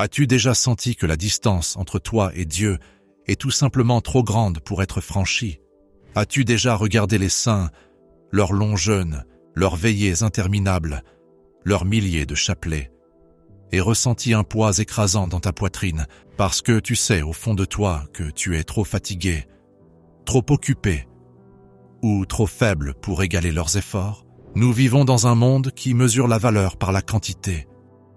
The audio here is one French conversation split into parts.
As-tu déjà senti que la distance entre toi et Dieu est tout simplement trop grande pour être franchie? As-tu déjà regardé les saints, leurs longs jeûnes, leurs veillées interminables, leurs milliers de chapelets, et ressenti un poids écrasant dans ta poitrine parce que tu sais au fond de toi que tu es trop fatigué, trop occupé ou trop faible pour égaler leurs efforts? Nous vivons dans un monde qui mesure la valeur par la quantité.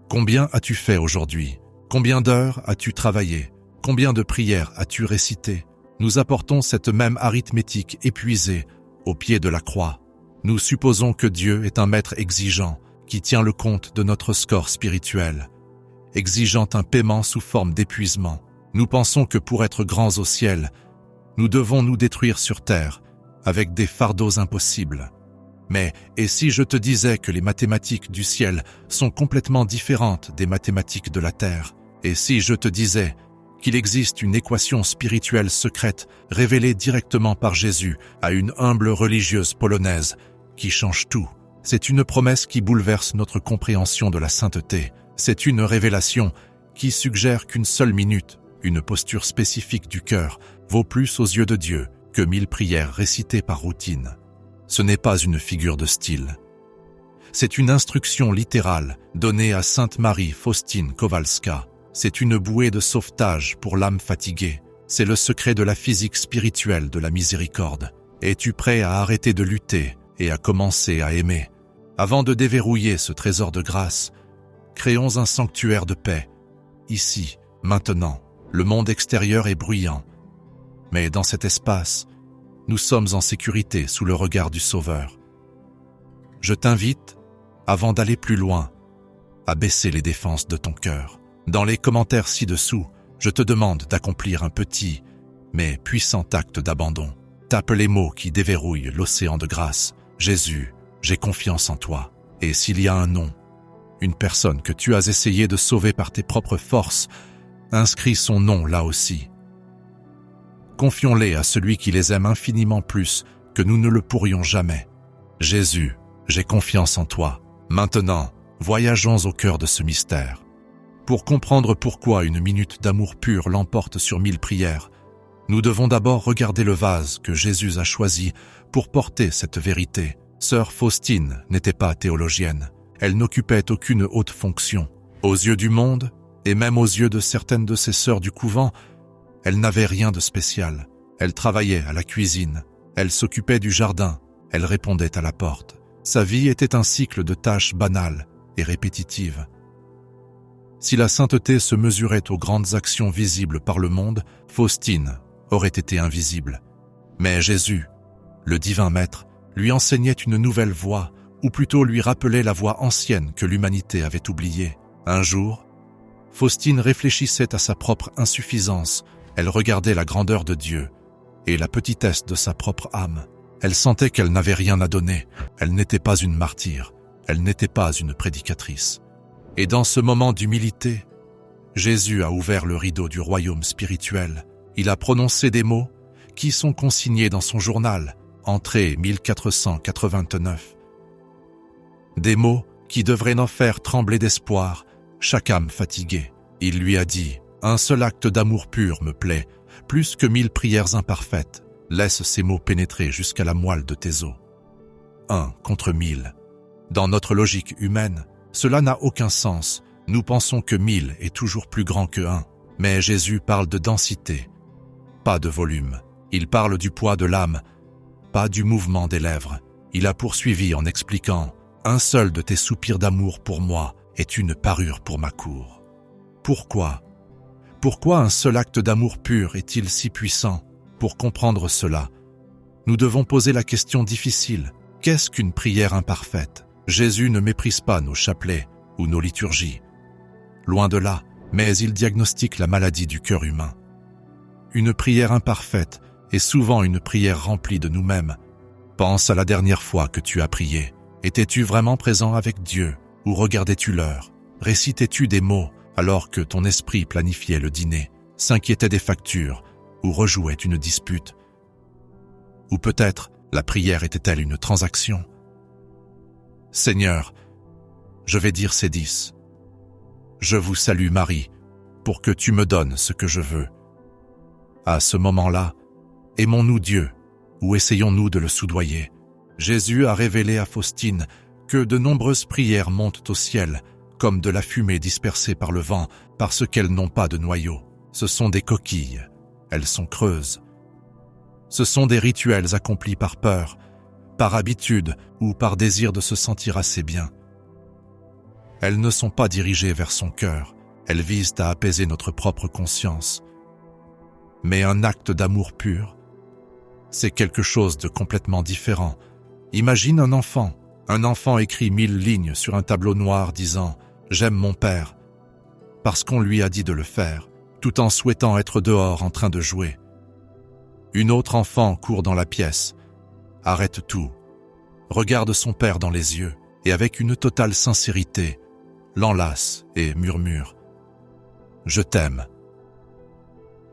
Combien as-tu fait aujourd'hui? Combien d'heures as-tu travaillé? Combien de prières as-tu récitées? Nous apportons cette même arithmétique épuisée au pied de la croix. Nous supposons que Dieu est un maître exigeant qui tient le compte de notre score spirituel, exigeant un paiement sous forme d'épuisement. Nous pensons que pour être grands au ciel, nous devons nous détruire sur terre avec des fardeaux impossibles. Mais, et si je te disais que les mathématiques du ciel sont complètement différentes des mathématiques de la terre? Et si je te disais qu'il existe une équation spirituelle secrète révélée directement par Jésus à une humble religieuse polonaise qui change tout? C'est une promesse qui bouleverse notre compréhension de la sainteté. C'est une révélation qui suggère qu'une seule minute, une posture spécifique du cœur, vaut plus aux yeux de Dieu que 1000 prières récitées par routine. Ce n'est pas une figure de style. C'est une instruction littérale donnée à Sainte Marie Faustine Kowalska. C'est une bouée de sauvetage pour l'âme fatiguée. C'est le secret de la physique spirituelle de la miséricorde. Es-tu prêt à arrêter de lutter et à commencer à aimer? Avant de déverrouiller ce trésor de grâce, créons un sanctuaire de paix. Ici, maintenant, le monde extérieur est bruyant. Mais dans cet espace, nous sommes en sécurité sous le regard du Sauveur. Je t'invite, avant d'aller plus loin, à baisser les défenses de ton cœur. Dans les commentaires ci-dessous, je te demande d'accomplir un petit, mais puissant acte d'abandon. Tape les mots qui déverrouillent l'océan de grâce. Jésus, j'ai confiance en toi. Et s'il y a un nom, une personne que tu as essayé de sauver par tes propres forces, inscris son nom là aussi. Confions-les à celui qui les aime infiniment plus que nous ne le pourrions jamais. Jésus, j'ai confiance en toi. Maintenant, voyageons au cœur de ce mystère. Pour comprendre pourquoi une minute d'amour pur l'emporte sur 1000 prières, nous devons d'abord regarder le vase que Jésus a choisi pour porter cette vérité. Sœur Faustine n'était pas théologienne. Elle n'occupait aucune haute fonction. Aux yeux du monde, et même aux yeux de certaines de ses sœurs du couvent, elle n'avait rien de spécial. Elle travaillait à la cuisine, elle s'occupait du jardin, elle répondait à la porte. Sa vie était un cycle de tâches banales et répétitives. Si la sainteté se mesurait aux grandes actions visibles par le monde, Faustine aurait été invisible. Mais Jésus, le divin maître, lui enseignait une nouvelle voie, ou plutôt lui rappelait la voie ancienne que l'humanité avait oubliée. Un jour, Faustine réfléchissait à sa propre insuffisance. Elle regardait la grandeur de Dieu et la petitesse de sa propre âme. Elle sentait qu'elle n'avait rien à donner. Elle n'était pas une martyre. Elle n'était pas une prédicatrice. Et dans ce moment d'humilité, Jésus a ouvert le rideau du royaume spirituel. Il a prononcé des mots qui sont consignés dans son journal, entrée 1489. Des mots qui devraient en faire trembler d'espoir chaque âme fatiguée. Il lui a dit: un seul acte d'amour pur me plaît, plus que 1000 prières imparfaites. Laisse ces mots pénétrer jusqu'à la moelle de tes os. 1 contre 1000. Dans notre logique humaine, cela n'a aucun sens. Nous pensons que 1000 est toujours plus grand que 1. Mais Jésus parle de densité, pas de volume. Il parle du poids de l'âme, pas du mouvement des lèvres. Il a poursuivi en expliquant: un seul de tes soupirs d'amour pour moi est une parure pour ma cour. Pourquoi un seul acte d'amour pur est-il si puissant? Pour comprendre cela, nous devons poser la question difficile: qu'est-ce qu'une prière imparfaite? Jésus ne méprise pas nos chapelets ou nos liturgies. Loin de là, mais il diagnostique la maladie du cœur humain. Une prière imparfaite est souvent une prière remplie de nous-mêmes. Pense à la dernière fois que tu as prié. Étais-tu vraiment présent avec Dieu ou regardais-tu l'heure? Récitais-tu des mots alors que ton esprit planifiait le dîner, s'inquiétait des factures ou rejouait une dispute? Ou peut-être la prière était-elle une transaction? Seigneur, je vais dire ces 10. Je vous salue Marie, pour que tu me donnes ce que je veux. À ce moment-là, aimons-nous Dieu ou essayons-nous de le soudoyer? Jésus a révélé à Faustine que de nombreuses prières montent au ciel, comme de la fumée dispersée par le vent, parce qu'elles n'ont pas de noyau. Ce sont des coquilles, elles sont creuses. Ce sont des rituels accomplis par peur, par habitude ou par désir de se sentir assez bien. Elles ne sont pas dirigées vers son cœur, elles visent à apaiser notre propre conscience. Mais un acte d'amour pur, c'est quelque chose de complètement différent. Imagine un enfant écrit 1000 lignes sur un tableau noir disant « J'aime mon père » parce qu'on lui a dit de le faire, tout en souhaitant être dehors en train de jouer. Une autre enfant court dans la pièce, arrête tout, regarde son père dans les yeux et avec une totale sincérité, l'enlace et murmure « Je t'aime ».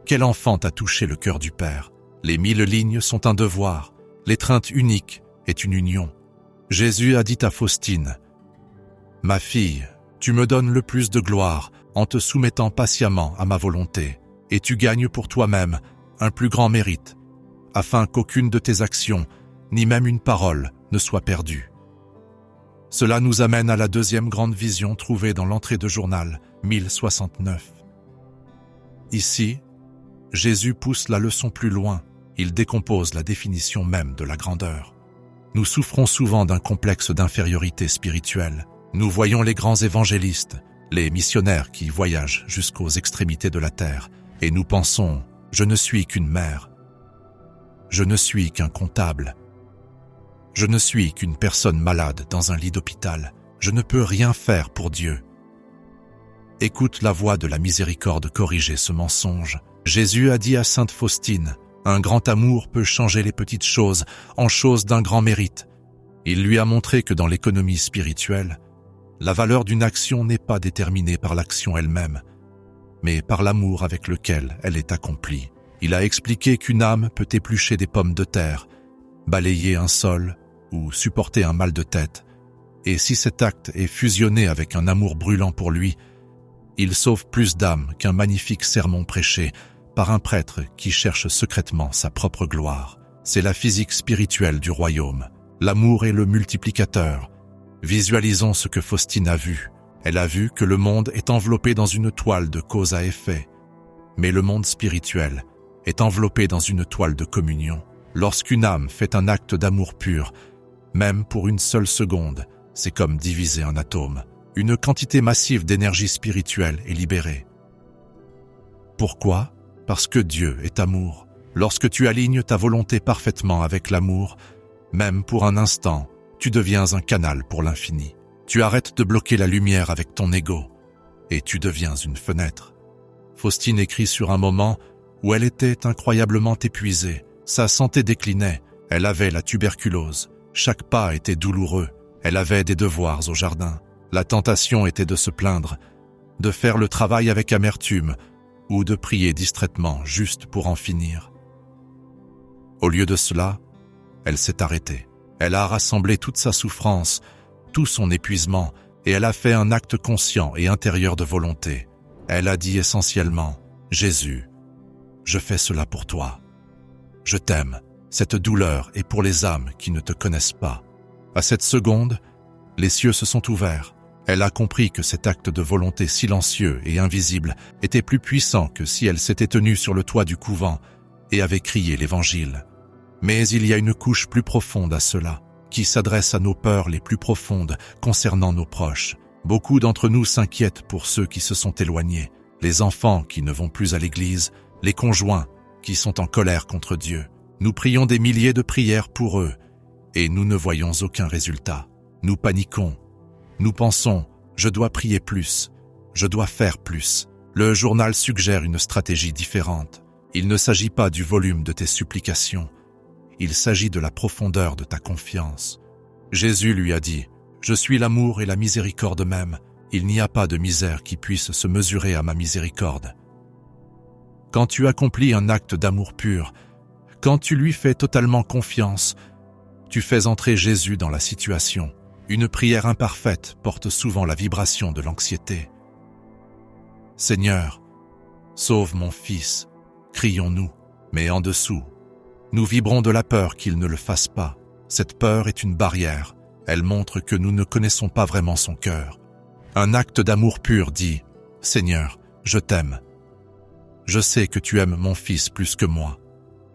Quel enfant t'a touché le cœur du père? Les 1000 lignes sont un devoir, l'étreinte unique est une union. Jésus a dit à Faustine « Ma fille, tu me donnes le plus de gloire en te soumettant patiemment à ma volonté, et tu gagnes pour toi-même un plus grand mérite, afin qu'aucune de tes actions, ni même une parole, ne soit perdue. » Cela nous amène à la deuxième grande vision trouvée dans l'entrée de journal 1069. Ici, Jésus pousse la leçon plus loin, il décompose la définition même de la grandeur. Nous souffrons souvent d'un complexe d'infériorité spirituelle. Nous voyons les grands évangélistes, les missionnaires qui voyagent jusqu'aux extrémités de la terre, et nous pensons « je ne suis qu'une mère, je ne suis qu'un comptable, je ne suis qu'une personne malade dans un lit d'hôpital, je ne peux rien faire pour Dieu. » Écoute la voix de la miséricorde corriger ce mensonge. Jésus a dit à sainte Faustine « Un grand amour peut changer les petites choses en choses d'un grand mérite. » Il lui a montré que dans l'économie spirituelle, la valeur d'une action n'est pas déterminée par l'action elle-même, mais par l'amour avec lequel elle est accomplie. Il a expliqué qu'une âme peut éplucher des pommes de terre, balayer un sol ou supporter un mal de tête, et si cet acte est fusionné avec un amour brûlant pour lui, il sauve plus d'âmes qu'un magnifique sermon prêché par un prêtre qui cherche secrètement sa propre gloire. C'est la physique spirituelle du royaume. L'amour est le multiplicateur. Visualisons ce que Faustine a vu. Elle a vu que le monde est enveloppé dans une toile de cause à effet. Mais le monde spirituel est enveloppé dans une toile de communion. Lorsqu'une âme fait un acte d'amour pur, même pour une seule seconde, c'est comme diviser un atome. Une quantité massive d'énergie spirituelle est libérée. Pourquoi? Parce que Dieu est amour. Lorsque tu alignes ta volonté parfaitement avec l'amour, même pour un instant, tu deviens un canal pour l'infini. Tu arrêtes de bloquer la lumière avec ton ego, et tu deviens une fenêtre. Faustine écrit sur un moment où elle était incroyablement épuisée. Sa santé déclinait, elle avait la tuberculose. Chaque pas était douloureux, elle avait des devoirs au jardin. La tentation était de se plaindre, de faire le travail avec amertume, ou de prier distraitement juste pour en finir. Au lieu de cela, elle s'est arrêtée. Elle a rassemblé toute sa souffrance, tout son épuisement, et elle a fait un acte conscient et intérieur de volonté. Elle a dit essentiellement « Jésus, je fais cela pour toi. Je t'aime. Cette douleur est pour les âmes qui ne te connaissent pas. » À cette seconde, les cieux se sont ouverts. Elle a compris que cet acte de volonté silencieux et invisible était plus puissant que si elle s'était tenue sur le toit du couvent et avait crié l'Évangile. Mais il y a une couche plus profonde à cela, qui s'adresse à nos peurs les plus profondes concernant nos proches. Beaucoup d'entre nous s'inquiètent pour ceux qui se sont éloignés, les enfants qui ne vont plus à l'église, les conjoints qui sont en colère contre Dieu. Nous prions des milliers de prières pour eux, et nous ne voyons aucun résultat. Nous paniquons. Nous pensons « je dois prier plus, je dois faire plus ». Le journal suggère une stratégie différente. Il ne s'agit pas du volume de tes supplications. Il s'agit de la profondeur de ta confiance. Jésus lui a dit « Je suis l'amour et la miséricorde même. Il n'y a pas de misère qui puisse se mesurer à ma miséricorde. » Quand tu accomplis un acte d'amour pur, quand tu lui fais totalement confiance, tu fais entrer Jésus dans la situation. Une prière imparfaite porte souvent la vibration de l'anxiété. Seigneur, Sauve mon fils, crions-nous, mais en dessous. Nous vibrons de la peur qu'il ne le fasse pas. Cette peur est une barrière. Elle montre que nous ne connaissons pas vraiment son cœur. Un acte d'amour pur dit « Seigneur, je t'aime. Je sais que tu aimes mon fils plus que moi.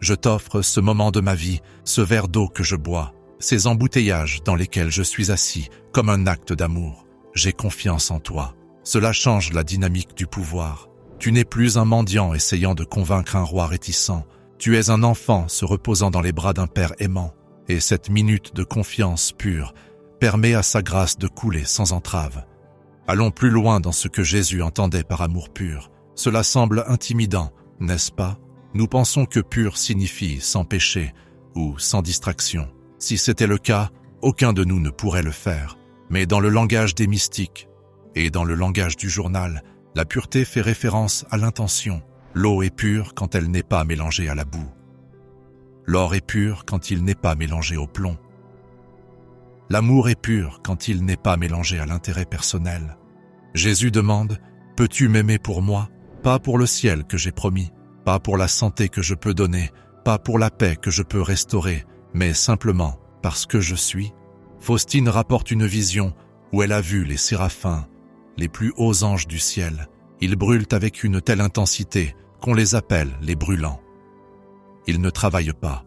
Je t'offre ce moment de ma vie, ce verre d'eau que je bois, ces embouteillages dans lesquels je suis assis comme un acte d'amour. J'ai confiance en toi. Cela change la dynamique du pouvoir. Tu n'es plus un mendiant essayant de convaincre un roi réticent. Tu es un enfant se reposant dans les bras d'un père aimant. Et cette minute de confiance pure permet à sa grâce de couler sans entrave. Allons plus loin dans ce que Jésus entendait par amour pur. Cela semble intimidant, n'est-ce pas? Nous pensons que pur signifie sans péché ou sans distraction. Si c'était le cas, aucun de nous ne pourrait le faire. Mais dans le langage des mystiques et dans le langage du journal, la pureté fait référence à l'intention. L'eau est pure quand elle n'est pas mélangée à la boue. L'or est pur quand il n'est pas mélangé au plomb. L'amour est pur quand il n'est pas mélangé à l'intérêt personnel. Jésus demande « Peux-tu m'aimer pour moi ? Pas pour le ciel que j'ai promis, pas pour la santé que je peux donner, pas pour la paix que je peux restaurer, mais simplement parce que je suis ». Faustine rapporte une vision où elle a vu les séraphins, les plus hauts anges du ciel. Ils brûlent avec une telle intensité qu'on les appelle les brûlants. Ils ne travaillent pas,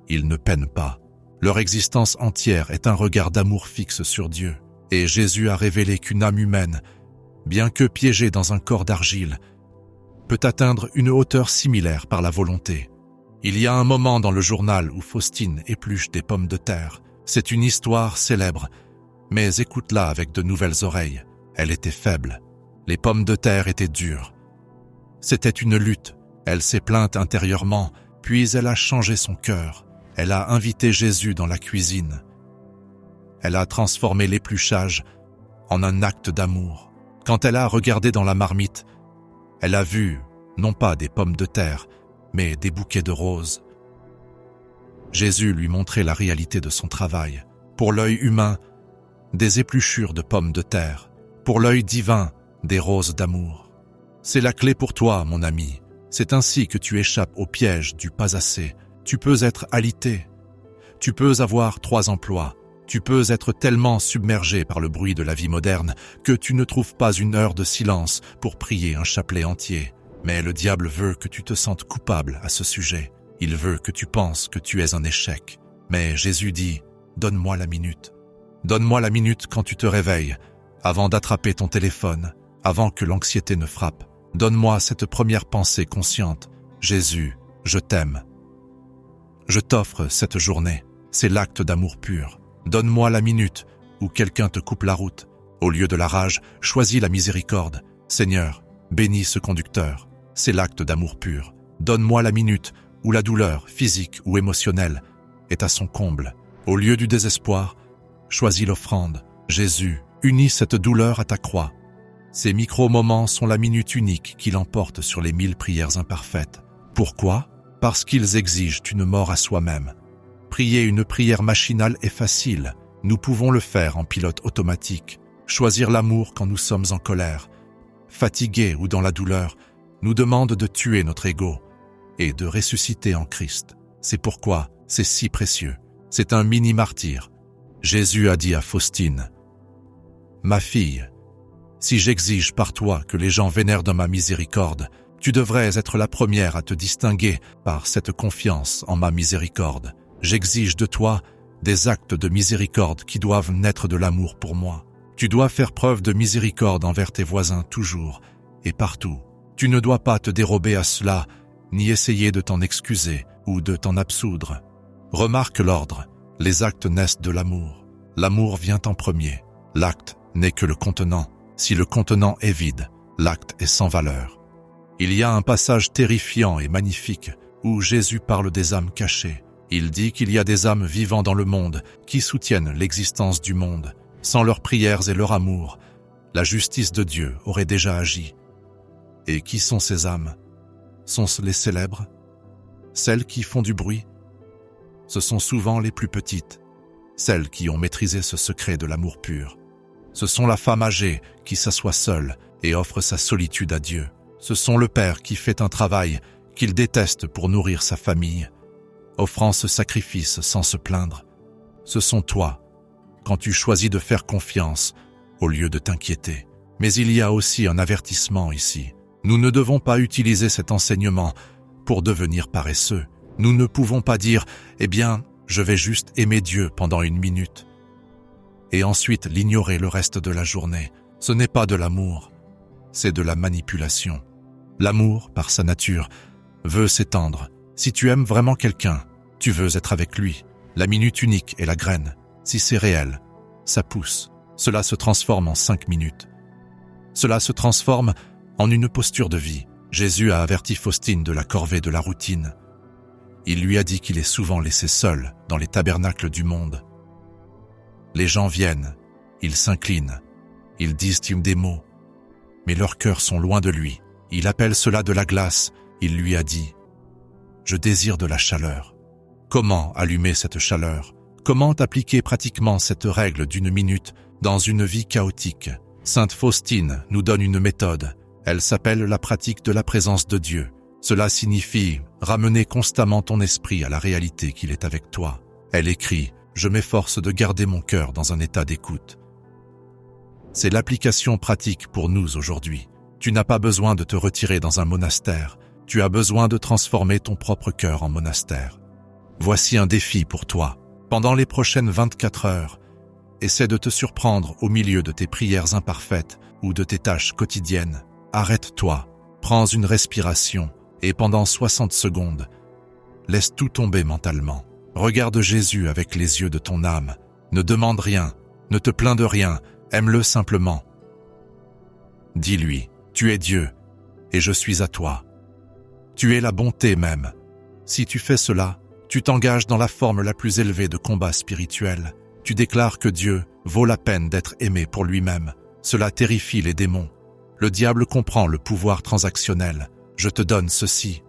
ils ne peinent pas. Leur existence entière est un regard d'amour fixe sur Dieu. Et Jésus a révélé qu'une âme humaine, bien que piégée dans un corps d'argile, peut atteindre une hauteur similaire par la volonté. Il y a un moment dans le journal où Faustine épluche des pommes de terre. C'est une histoire célèbre, mais écoute-la avec de nouvelles oreilles. Elle était faible. Les pommes de terre étaient dures. C'était une lutte. Elle s'est plainte intérieurement, puis elle a changé son cœur. Elle a invité Jésus dans la cuisine. Elle a transformé l'épluchage en un acte d'amour. Quand elle a regardé dans la marmite, elle a vu, non pas des pommes de terre, mais des bouquets de roses. Jésus lui montrait la réalité de son travail. Pour l'œil humain, des épluchures de pommes de terre. Pour l'œil divin, des roses d'amour. C'est la clé pour toi, mon ami. C'est ainsi que tu échappes au piège du pas assez. Tu peux être alité. Tu peux avoir 3 emplois. Tu peux être tellement submergé par le bruit de la vie moderne que tu ne trouves pas une heure de silence pour prier un chapelet entier. Mais le diable veut que tu te sentes coupable à ce sujet. Il veut que tu penses que tu es un échec. Mais Jésus dit, « Donne-moi la minute. Donne-moi la minute quand tu te réveilles, avant d'attraper ton téléphone, avant que l'anxiété ne frappe. Donne-moi cette première pensée consciente. Jésus, je t'aime. Je t'offre cette journée. C'est l'acte d'amour pur. Donne-moi la minute où quelqu'un te coupe la route. Au lieu de la rage, choisis la miséricorde. Seigneur, bénis ce conducteur. C'est l'acte d'amour pur. Donne-moi la minute où la douleur, physique ou émotionnelle, est à son comble. Au lieu du désespoir, choisis l'offrande. Jésus, unis cette douleur à ta croix. Ces micro-moments sont la minute unique qui l'emporte sur les 1000 prières imparfaites. Pourquoi ? Parce qu'ils exigent une mort à soi-même. Prier une prière machinale est facile. Nous pouvons le faire en pilote automatique. Choisir l'amour quand nous sommes en colère, fatigués ou dans la douleur, nous demande de tuer notre ego et de ressusciter en Christ. C'est pourquoi c'est si précieux. C'est un mini-martyr. Jésus a dit à Faustine, « Ma fille, si j'exige par toi que les gens vénèrent dans ma miséricorde, tu devrais être la première à te distinguer par cette confiance en ma miséricorde. J'exige de toi des actes de miséricorde qui doivent naître de l'amour pour moi. Tu dois faire preuve de miséricorde envers tes voisins toujours et partout. Tu ne dois pas te dérober à cela, ni essayer de t'en excuser ou de t'en absoudre. Remarque l'ordre. Les actes naissent de l'amour. L'amour vient en premier. L'acte n'est que le contenant. Si le contenant est vide, l'acte est sans valeur. Il y a un passage terrifiant et magnifique où Jésus parle des âmes cachées. Il dit qu'il y a des âmes vivant dans le monde qui soutiennent l'existence du monde. Sans leurs prières et leur amour, la justice de Dieu aurait déjà agi. Et qui sont ces âmes ? Sont-ce les célèbres ? Celles qui font du bruit ? Ce sont souvent les plus petites, celles qui ont maîtrisé ce secret de l'amour pur. Ce sont la femme âgée qui s'assoit seule et offre sa solitude à Dieu. Ce sont le père qui fait un travail qu'il déteste pour nourrir sa famille, offrant ce sacrifice sans se plaindre. Ce sont toi, quand tu choisis de faire confiance au lieu de t'inquiéter. Mais il y a aussi un avertissement ici. Nous ne devons pas utiliser cet enseignement pour devenir paresseux. Nous ne pouvons pas dire « Eh bien, je vais juste aimer Dieu pendant 1 minute » et ensuite l'ignorer le reste de la journée. Ce n'est pas de l'amour, c'est de la manipulation. L'amour, par sa nature, veut s'étendre. Si tu aimes vraiment quelqu'un, tu veux être avec lui. La minute unique est la graine. Si c'est réel, ça pousse. Cela se transforme en 5 minutes. Cela se transforme en une posture de vie. Jésus a averti Faustine de la corvée de la routine. Il lui a dit qu'il est souvent laissé seul dans les tabernacles du monde. Les gens viennent, ils s'inclinent, ils disent des mots, mais leurs cœurs sont loin de lui. Il appelle cela de la glace. Il lui a dit « Je désire de la chaleur ». Comment allumer cette chaleur? Comment appliquer pratiquement cette règle d'1 minute dans une vie chaotique? Sainte Faustine nous donne une méthode. Elle s'appelle la pratique de la présence de Dieu. Cela signifie ramener constamment ton esprit à la réalité qu'il est avec toi. Elle écrit « Je m'efforce de garder mon cœur dans un état d'écoute ». C'est l'application pratique pour nous aujourd'hui. Tu n'as pas besoin de te retirer dans un monastère. Tu as besoin de transformer ton propre cœur en monastère. Voici un défi pour toi. Pendant les prochaines 24 heures, essaie de te surprendre au milieu de tes prières imparfaites ou de tes tâches quotidiennes. Arrête-toi, prends une respiration et pendant 60 secondes, laisse tout tomber mentalement. Regarde Jésus avec les yeux de ton âme. Ne demande rien, ne te plains de rien, aime-le simplement. Dis-lui, tu es Dieu et je suis à toi. Tu es la bonté même. Si tu fais cela, tu t'engages dans la forme la plus élevée de combat spirituel. Tu déclares que Dieu vaut la peine d'être aimé pour lui-même. Cela terrifie les démons. Le diable comprend le pouvoir transactionnel. Je te donne ceci,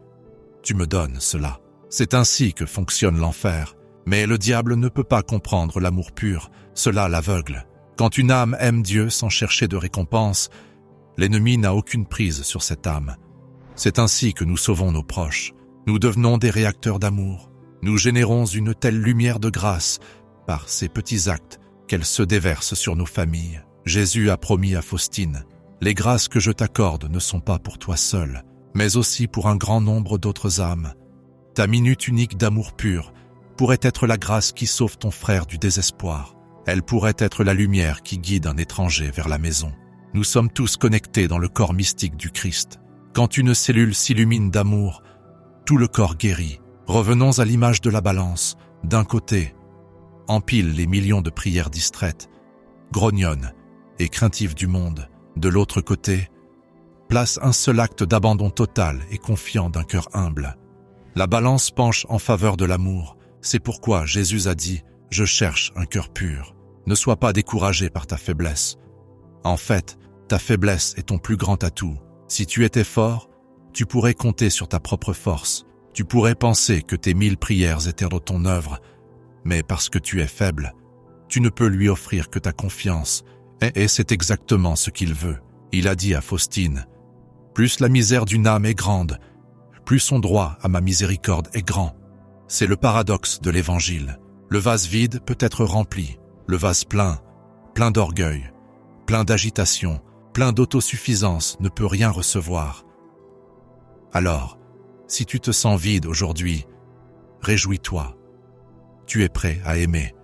tu me donnes cela. C'est ainsi que fonctionne l'enfer. Mais le diable ne peut pas comprendre l'amour pur. Cela l'aveugle. Quand une âme aime Dieu sans chercher de récompense, l'ennemi n'a aucune prise sur cette âme. C'est ainsi que nous sauvons nos proches. Nous devenons des réacteurs d'amour. Nous générons une telle lumière de grâce par ces petits actes qu'elle se déverse sur nos familles. Jésus a promis à Faustine, « Les grâces que je t'accorde ne sont pas pour toi seul, mais aussi pour un grand nombre d'autres âmes. Ta minute unique d'amour pur pourrait être la grâce qui sauve ton frère du désespoir. Elle pourrait être la lumière qui guide un étranger vers la maison. Nous sommes tous connectés dans le corps mystique du Christ. Quand une cellule s'illumine d'amour, tout le corps guérit. Revenons à l'image de la balance. D'un côté, empile les millions de prières distraites, grognonnes et craintives du monde. De l'autre côté, place un seul acte d'abandon total et confiant d'un cœur humble. La balance penche en faveur de l'amour. C'est pourquoi Jésus a dit « Je cherche un cœur pur ». Ne sois pas découragé par ta faiblesse. En fait, ta faiblesse est ton plus grand atout. Si tu étais fort, tu pourrais compter sur ta propre force. Tu pourrais penser que tes 1000 prières étaient dans ton œuvre, mais parce que tu es faible, tu ne peux lui offrir que ta confiance, et c'est exactement ce qu'il veut. Il a dit à Faustine, « Plus la misère d'une âme est grande, plus son droit à ma miséricorde est grand. » C'est le paradoxe de l'Évangile. Le vase vide peut être rempli, le vase plein, plein d'orgueil, plein d'agitation, plein d'autosuffisance ne peut rien recevoir. Alors, si tu te sens vide aujourd'hui, réjouis-toi. Tu es prêt à aimer.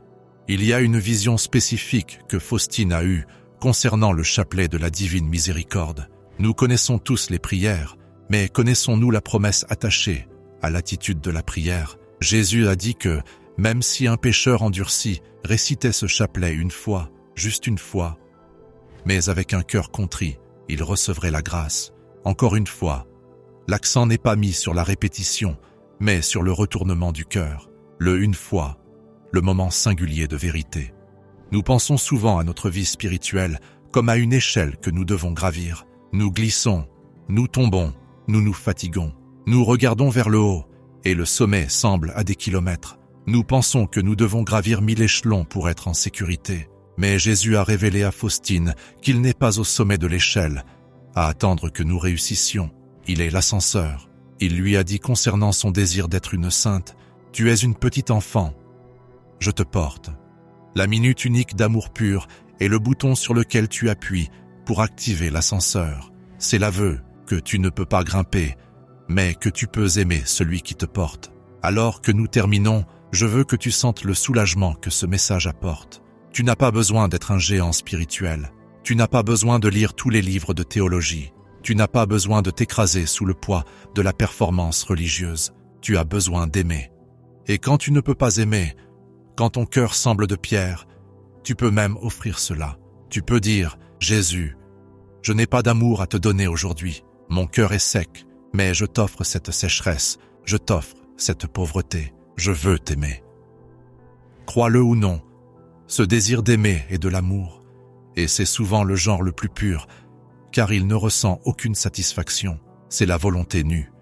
Il y a une vision spécifique que Faustine a eue concernant le chapelet de la divine miséricorde. Nous connaissons tous les prières, mais connaissons-nous la promesse attachée à l'attitude de la prière? Jésus a dit que, même si un pécheur endurci récitait ce chapelet une fois, juste une fois, mais avec un cœur contrit, il recevrait la grâce. Encore une fois, l'accent n'est pas mis sur la répétition, mais sur le retournement du cœur. Le une fois, le moment singulier de vérité. Nous pensons souvent à notre vie spirituelle comme à une échelle que nous devons gravir. Nous glissons, nous tombons, nous nous fatiguons. Nous regardons vers le haut et le sommet semble à des kilomètres. Nous pensons que nous devons gravir 1000 échelons pour être en sécurité. Mais Jésus a révélé à Faustine qu'il n'est pas au sommet de l'échelle, à attendre que nous réussissions. Il est l'ascenseur. Il lui a dit concernant son désir d'être une sainte, « Tu es une petite enfant. Je te porte. » La minute unique d'amour pur est le bouton sur lequel tu appuies pour activer l'ascenseur. C'est l'aveu que tu ne peux pas grimper, mais que tu peux aimer celui qui te porte. Alors que nous terminons, je veux que tu sentes le soulagement que ce message apporte. Tu n'as pas besoin d'être un géant spirituel. Tu n'as pas besoin de lire tous les livres de théologie. Tu n'as pas besoin de t'écraser sous le poids de la performance religieuse. Tu as besoin d'aimer. Et quand tu ne peux pas aimer, quand ton cœur semble de pierre, tu peux même offrir cela. Tu peux dire, « Jésus, je n'ai pas d'amour à te donner aujourd'hui. Mon cœur est sec, mais je t'offre cette sécheresse. Je t'offre cette pauvreté. Je veux t'aimer. » Crois-le ou non, ce désir d'aimer est de l'amour, et c'est souvent le genre le plus pur, car il ne ressent aucune satisfaction. C'est la volonté nue.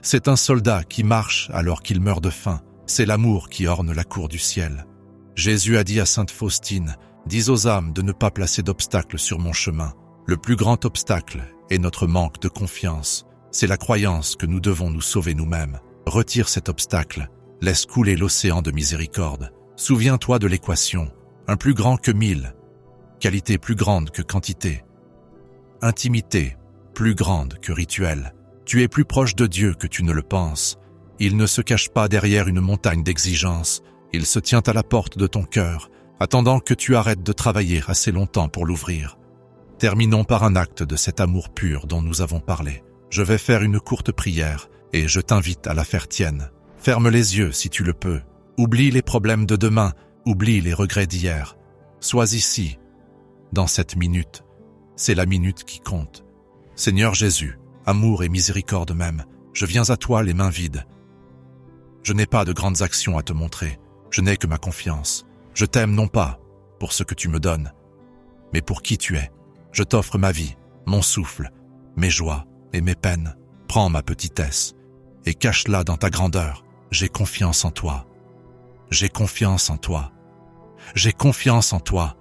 C'est un soldat qui marche alors qu'il meurt de faim. C'est l'amour qui orne la cour du ciel. Jésus a dit à sainte Faustine, « Dis aux âmes de ne pas placer d'obstacles sur mon chemin. » Le plus grand obstacle est notre manque de confiance. C'est la croyance que nous devons nous sauver nous-mêmes. Retire cet obstacle. Laisse couler l'océan de miséricorde. Souviens-toi de l'équation. Un plus grand que 1000. Qualité plus grande que quantité. Intimité plus grande que rituel. Tu es plus proche de Dieu que tu ne le penses. Il ne se cache pas derrière une montagne d'exigences. Il se tient à la porte de ton cœur, attendant que tu arrêtes de travailler assez longtemps pour l'ouvrir. Terminons par un acte de cet amour pur dont nous avons parlé. Je vais faire une courte prière et je t'invite à la faire tienne. Ferme les yeux si tu le peux. Oublie les problèmes de demain, oublie les regrets d'hier. Sois ici, dans cette minute. C'est la minute qui compte. Seigneur Jésus, amour et miséricorde même, je viens à toi les mains vides. Je n'ai pas de grandes actions à te montrer, je n'ai que ma confiance. Je t'aime non pas pour ce que tu me donnes, mais pour qui tu es. Je t'offre ma vie, mon souffle, mes joies et mes peines. Prends ma petitesse et cache-la dans ta grandeur. J'ai confiance en toi. J'ai confiance en toi. J'ai confiance en toi.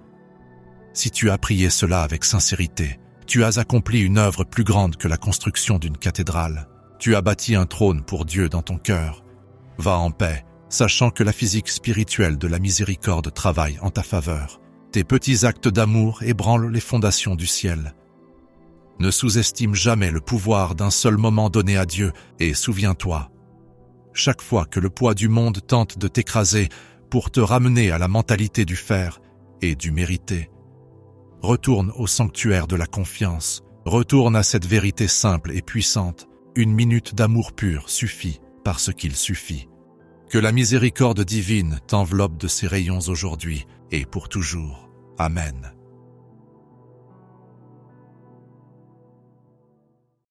Si tu as prié cela avec sincérité, tu as accompli une œuvre plus grande que la construction d'une cathédrale. Tu as bâti un trône pour Dieu dans ton cœur. Va en paix, sachant que la physique spirituelle de la miséricorde travaille en ta faveur. Tes petits actes d'amour ébranlent les fondations du ciel. Ne sous-estime jamais le pouvoir d'un seul moment donné à Dieu et souviens-toi, chaque fois que le poids du monde tente de t'écraser pour te ramener à la mentalité du faire et du mériter, retourne au sanctuaire de la confiance, retourne à cette vérité simple et puissante. Une minute d'amour pur suffit parce qu'il suffit. Que la miséricorde divine t'enveloppe de ses rayons aujourd'hui et pour toujours. Amen.